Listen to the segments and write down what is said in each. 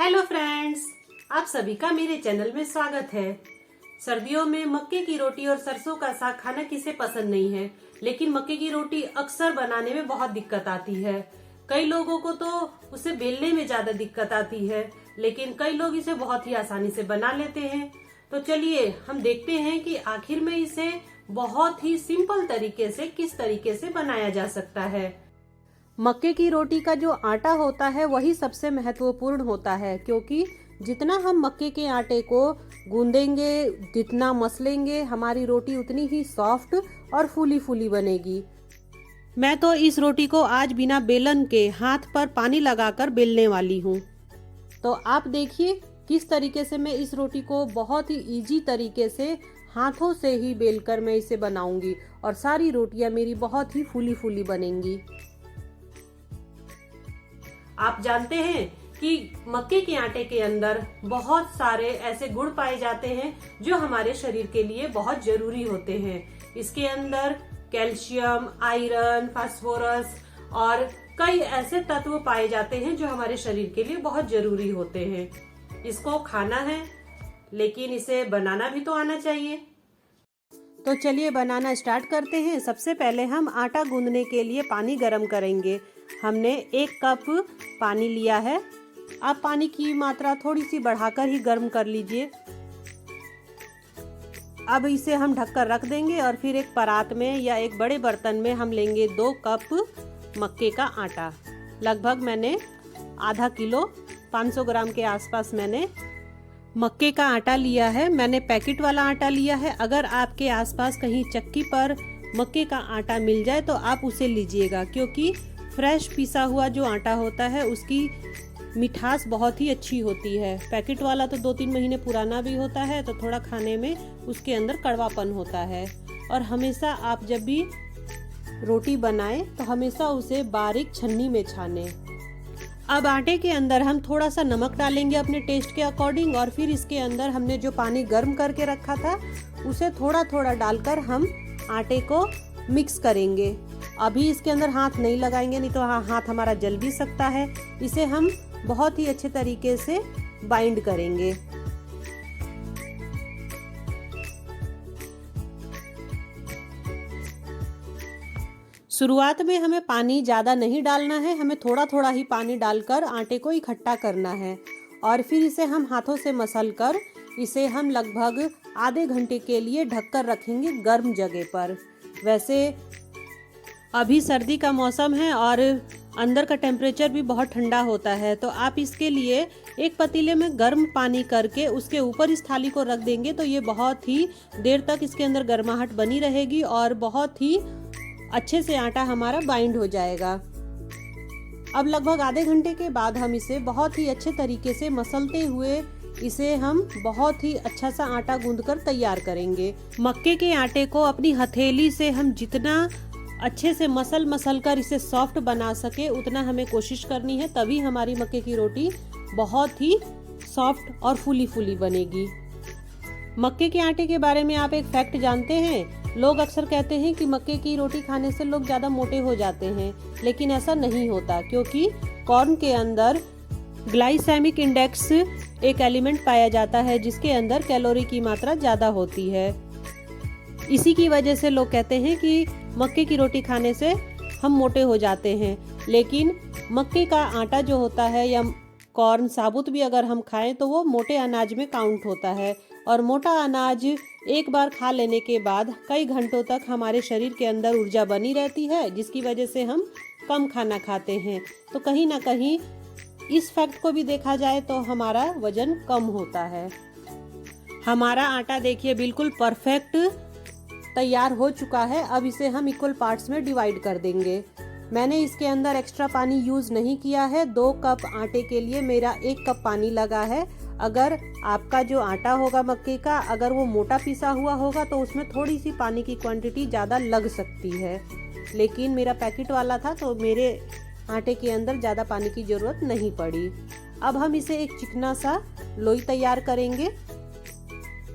Hello friends, आप सभी का मेरे चैनल में स्वागत है। सर्दियों में मक्के की रोटी और सरसों का साग खाना किसे पसंद नहीं है, लेकिन मक्के की रोटी अक्सर बनाने में बहुत दिक्कत आती है। कई लोगों को तो उसे बेलने में ज्यादा दिक्कत आती है, लेकिन कई लोग इसे बहुत ही आसानी से बना लेते हैं। तो चलिए हम देखते हैं कि आखिर में इसे बहुत ही सिंपल तरीके से किस तरीके से बनाया जा सकता है। मक्के की रोटी का जो आटा होता है वही सबसे महत्वपूर्ण होता है, क्योंकि जितना हम मक्के के आटे को गूंदेंगे, जितना मसलेंगे, हमारी रोटी उतनी ही सॉफ्ट और फूली फूली बनेगी। मैं तो इस रोटी को आज बिना बेलन के हाथ पर पानी लगाकर बेलने वाली हूँ। तो आप देखिए किस तरीके से मैं इस रोटी को बहुत ही इजी तरीके से हाथों से ही बेलकर मैं इसे बनाऊंगी और सारी रोटियां मेरी बहुत ही फूली फूली बनेंगी। आप जानते हैं कि मक्के के आटे के अंदर बहुत सारे ऐसे गुण पाए जाते हैं जो हमारे शरीर के लिए बहुत जरूरी होते हैं। इसके अंदर कैल्शियम, आयरन, फास्फोरस और कई ऐसे तत्व पाए जाते हैं जो हमारे शरीर के लिए बहुत जरूरी होते हैं। इसको खाना है, लेकिन इसे बनाना भी तो आना चाहिए। तो चलिए बनाना स्टार्ट करते हैं। सबसे पहले हम आटा गूंदने के लिए पानी गरम करेंगे। हमने 1 कप पानी लिया है। आप पानी की मात्रा थोड़ी सी बढ़ाकर ही गर्म कर लीजिए। अब इसे हम ढककर रख देंगे और फिर एक परात में या एक बड़े बर्तन में हम लेंगे 2 कप मक्के का आटा। लगभग मैंने आधा किलो 500 ग्राम के आसपास मैंने मक्के का आटा लिया है। मैंने पैकेट वाला आटा लिया है। अगर आपके आसपास कहीं चक्की पर मक्के का आटा मिल जाए तो आप उसे लीजिएगा, क्योंकि फ्रेश पिसा हुआ जो आटा होता है उसकी मिठास बहुत ही अच्छी होती है। पैकेट वाला तो 2-3 महीने पुराना भी होता है, तो थोड़ा खाने में उसके अंदर कड़वापन होता है। और हमेशा आप जब भी रोटी बनाएं तो हमेशा उसे बारीक छन्नी में छानें। अब आटे के अंदर हम थोड़ा सा नमक डालेंगे अपने टेस्ट के अकॉर्डिंग, और फिर इसके अंदर हमने जो पानी गर्म करके रखा था उसे थोड़ा थोड़ा डालकर हम आटे को मिक्स करेंगे। अभी इसके अंदर हाथ नहीं लगाएंगे, नहीं तो हाथ हमारा जल भी सकता है। इसे हम बहुत ही अच्छे तरीके से बाइंड करेंगे। शुरुआत में हमें पानी ज़्यादा नहीं डालना है, हमें थोड़ा थोड़ा ही पानी डालकर आटे को इकट्ठा करना है और फिर इसे हम हाथों से मसल कर इसे हम लगभग आधे घंटे के लिए ढककर रखेंगे गर्म जगह पर। वैसे अभी सर्दी का मौसम है और अंदर का टेम्परेचर भी बहुत ठंडा होता है, तो आप इसके लिए एक पतीले में गर्म पानी करके उसके ऊपर इस थाली को रख देंगे तो ये बहुत ही देर तक इसके अंदर गर्माहट बनी रहेगी और बहुत ही अच्छे से आटा हमारा बाइंड हो जाएगा। अब लगभग आधे घंटे के बाद हम इसे बहुत ही अच्छे तरीके से मसलते हुए इसे हम बहुत ही अच्छा सा आटा गूंदकर तैयार करेंगे। मक्के के आटे को अपनी हथेली से हम जितना अच्छे से मसल कर इसे सॉफ्ट बना सके उतना हमें कोशिश करनी है, तभी हमारी मक्के की रोटी बहुत ही सॉफ्ट और फूली फूली बनेगी। मक्के के आटे के बारे में आप एक फैक्ट जानते हैं? लोग अक्सर कहते हैं कि मक्के की रोटी खाने से लोग ज़्यादा मोटे हो जाते हैं, लेकिन ऐसा नहीं होता, क्योंकि कॉर्न के अंदर ग्लाइसेमिक इंडेक्स एक एलिमेंट पाया जाता है जिसके अंदर कैलोरी की मात्रा ज़्यादा होती है। इसी की वजह से लोग कहते हैं कि मक्के की रोटी खाने से हम मोटे हो जाते हैं, लेकिन मक्के का आटा जो होता है या कॉर्न साबुत भी अगर हम खाएं तो वो मोटे अनाज में काउंट होता है। और मोटा अनाज एक बार खा लेने के बाद कई घंटों तक हमारे शरीर के अंदर ऊर्जा बनी रहती है, जिसकी वजह से हम कम खाना खाते हैं। तो कहीं ना कहीं इस फैक्ट को भी देखा जाए तो हमारा वजन कम होता है। हमारा आटा देखिए बिल्कुल परफेक्ट तैयार हो चुका है। अब इसे हम इक्वल पार्ट्स में डिवाइड कर देंगे। मैंने इसके अंदर एक्स्ट्रा पानी यूज़ नहीं किया है। 2 कप आटे के लिए मेरा 1 कप पानी लगा है। अगर आपका जो आटा होगा मक्के का, अगर वो मोटा पिसा हुआ होगा तो उसमें थोड़ी सी पानी की क्वांटिटी ज़्यादा लग सकती है, लेकिन मेरा पैकेट वाला था तो मेरे आटे के अंदर ज़्यादा पानी की ज़रूरत नहीं पड़ी। अब हम इसे एक चिकना सा लोई तैयार करेंगे।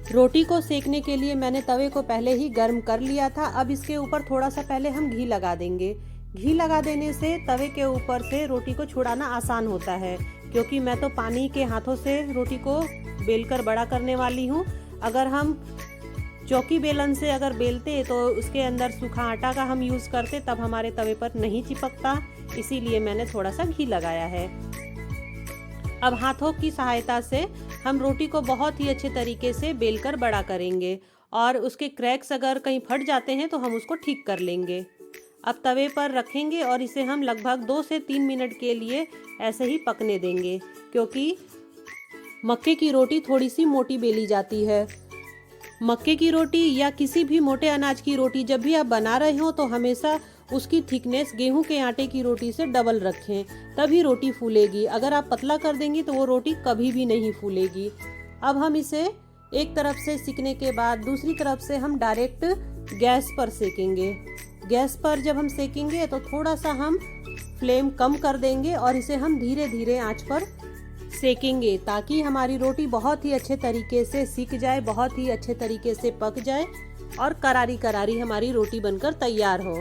रोटी को सेकने के लिए मैंने तवे को पहले ही गर्म कर लिया था। अब इसके ऊपर थोड़ा सा पहले हम घी लगा देंगे। घी लगा देने से तवे के ऊपर से रोटी को छुड़ाना आसान होता है, क्योंकि मैं तो पानी के हाथों से रोटी को बेलकर बड़ा करने वाली हूँ। अगर हम चौकी बेलन से अगर बेलते तो उसके अंदर सूखा आटा का हम यूज़ करते, तब हमारे तवे पर नहीं चिपकता, इसीलिए मैंने थोड़ा सा घी लगाया है। अब हाथों की सहायता से हम रोटी को बहुत ही अच्छे तरीके से बेलकर बड़ा करेंगे और उसके क्रैक्स अगर कहीं फट जाते हैं तो हम उसको ठीक कर लेंगे। अब तवे पर रखेंगे और इसे हम लगभग 2 से 3 मिनट के लिए ऐसे ही पकने देंगे, क्योंकि मक्के की रोटी थोड़ी सी मोटी बेली जाती है। मक्के की रोटी या किसी भी मोटे अनाज की रोटी जब भी आप बना रहे हो तो हमेशा उसकी थिकनेस गेहूं के आटे की रोटी से डबल रखें, तभी रोटी फूलेगी। अगर आप पतला कर देंगी तो वो रोटी कभी भी नहीं फूलेगी। अब हम इसे एक तरफ से सेकने के बाद दूसरी तरफ से हम डायरेक्ट गैस पर सेकेंगे। गैस पर जब हम सेकेंगे तो थोड़ा सा हम फ्लेम कम कर देंगे और इसे हम धीरे धीरे आंच पर सेकेंगे, ताकि हमारी रोटी बहुत ही अच्छे तरीके से सिक जाए, बहुत ही अच्छे तरीके से पक जाए और करारी करारी हमारी रोटी बनकर तैयार हो।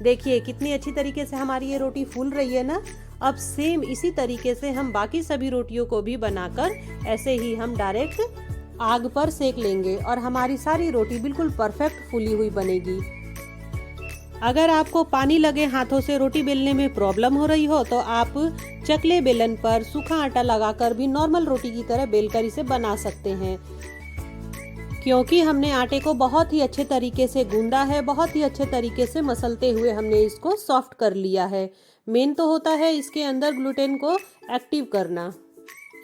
देखिए कितनी अच्छी तरीके से हमारी ये रोटी फूल रही है ना। अब सेम इसी तरीके से हम बाकी सभी रोटियों को भी बनाकर ऐसे ही हम डायरेक्ट आग पर सेक लेंगे और हमारी सारी रोटी बिल्कुल परफेक्ट फूली हुई बनेगी। अगर आपको पानी लगे हाथों से रोटी बेलने में प्रॉब्लम हो रही हो तो आप चकले बेलन पर सूखा आटा लगाकर भी नॉर्मल रोटी की तरह बेलकर इसे बना सकते हैं, क्योंकि हमने आटे को बहुत ही अच्छे तरीके से गूंदा है, बहुत ही अच्छे तरीके से मसलते हुए हमने इसको सॉफ्ट कर लिया है। मेन तो होता है इसके अंदर ग्लूटेन को एक्टिव करना।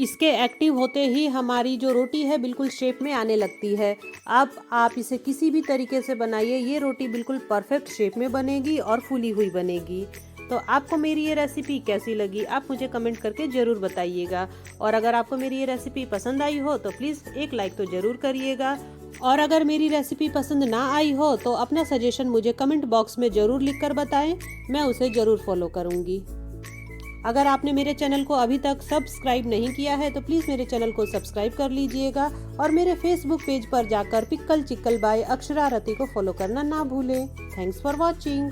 इसके एक्टिव होते ही हमारी जो रोटी है बिल्कुल शेप में आने लगती है। अब आप इसे किसी भी तरीके से बनाइए, ये रोटी बिल्कुल परफेक्ट शेप में बनेगी और फूली हुई बनेगी। तो आपको मेरी ये रेसिपी कैसी लगी आप मुझे कमेंट करके ज़रूर बताइएगा। और अगर आपको मेरी ये रेसिपी पसंद आई हो तो प्लीज़ एक लाइक तो ज़रूर करिएगा। और अगर मेरी रेसिपी पसंद ना आई हो तो अपना सजेशन मुझे कमेंट बॉक्स में ज़रूर लिखकर बताएं, मैं उसे ज़रूर फॉलो करूँगी। अगर आपने मेरे चैनल को अभी तक सब्सक्राइब नहीं किया है तो प्लीज़ मेरे चैनल को सब्सक्राइब कर लीजिएगा और मेरे फेसबुक पेज पर जाकर पिक्कल चिक्कल बाय अक्षरा रति को फॉलो करना ना भूलें। Thanks for watching.